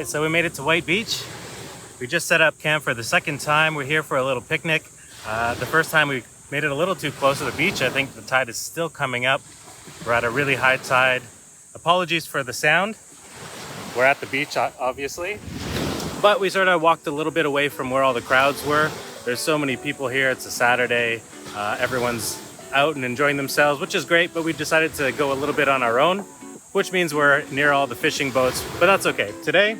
right, so we made it to White Beach. We just set up camp for the second time. We're here for a little picnic. The first time we made it a little too close to the beach. I think the tide is still coming up. We're at a really high tide. Apologies for the sound. We're at the beach, obviously. But we sort of walked a little bit away from where all the crowds were. There's so many people here. It's a Saturday. Everyone's out and enjoying themselves, which is great, but we decided to go a little bit on our own, which means we're near all the fishing boats, but that's okay. Today,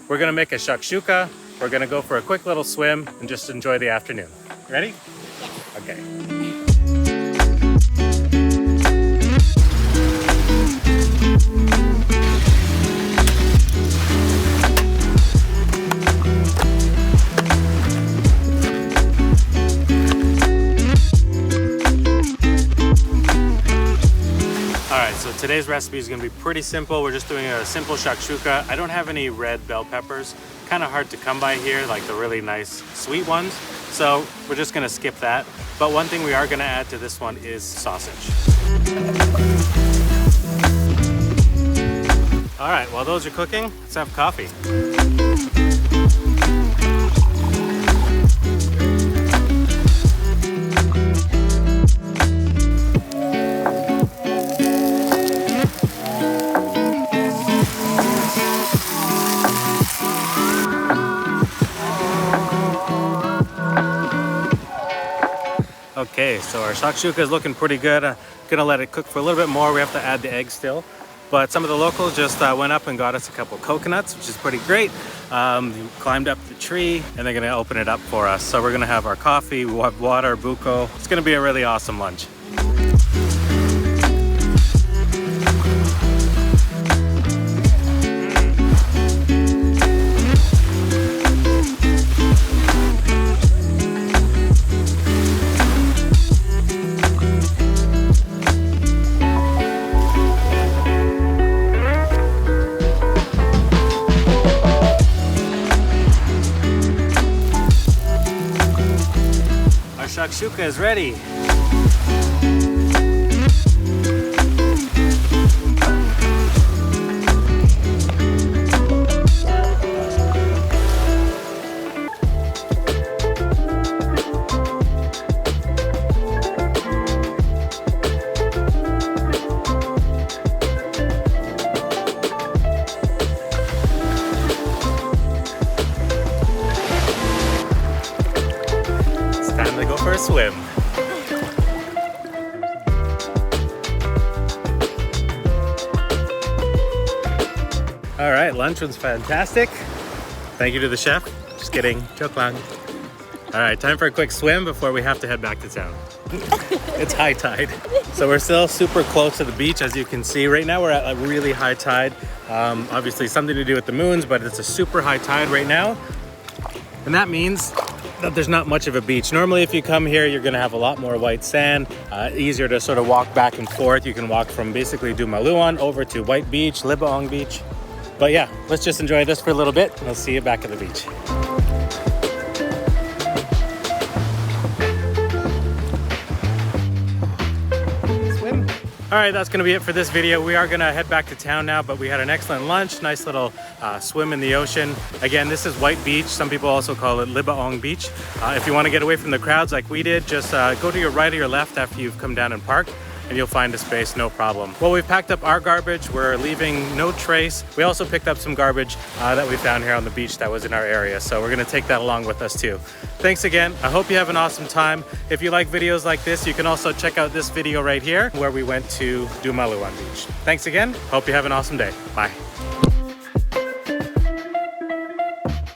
we're gonna make a shakshuka. We're gonna go for a quick little swim and just enjoy the afternoon. Ready? Yes. Okay. So today's recipe is going to be pretty simple. We're just doing a simple shakshuka. I don't have any red bell peppers. Kind of hard to come by here, like the really nice sweet ones. So we're just going to skip that. But one thing we are going to add to this one is sausage. All right, while those are cooking, let's have coffee. Okay, so our shakshuka is looking pretty good. Gonna let it cook for a little bit more. We have to add the egg still. But some of the locals just went up and got us a couple coconuts, which is pretty great. Climbed up the tree and they're gonna open it up for us. So we're gonna have our coffee, we'll have water, buko. It's gonna be a really awesome lunch. Shakshuka is ready. For a swim. All right, lunch was fantastic. Thank you to the chef. Just kidding, joke lang. All right, time for a quick swim before we have to head back to town. It's high tide. So we're still super close to the beach, as you can see. Right now we're at a really high tide. Obviously something to do with the moons, but it's a super high tide right now. And that means that there's not much of a beach. Normally if you come here, you're gonna have a lot more white sand, easier to sort of walk back and forth. You can walk from basically Dumaluan over to White Beach, Libaong Beach. But yeah, let's just enjoy this for a little bit and we'll see you back at the beach. Swim. All right, that's gonna be it for this video. We are gonna head back to town now, but we had an excellent lunch, nice little swim in the ocean. Again, this is White Beach. Some people also call it Libaong Beach. If you wanna get away from the crowds like we did, just go to your right or your left after you've come down and parked, and you'll find a space, no problem. Well, we've packed up our garbage. We're leaving no trace. We also picked up some garbage that we found here on the beach that was in our area. So we're gonna take that along with us too. Thanks again. I hope you have an awesome time. If you like videos like this, you can also check out this video right here where we went to Dumaluan Beach. Thanks again. Hope you have an awesome day. Bye.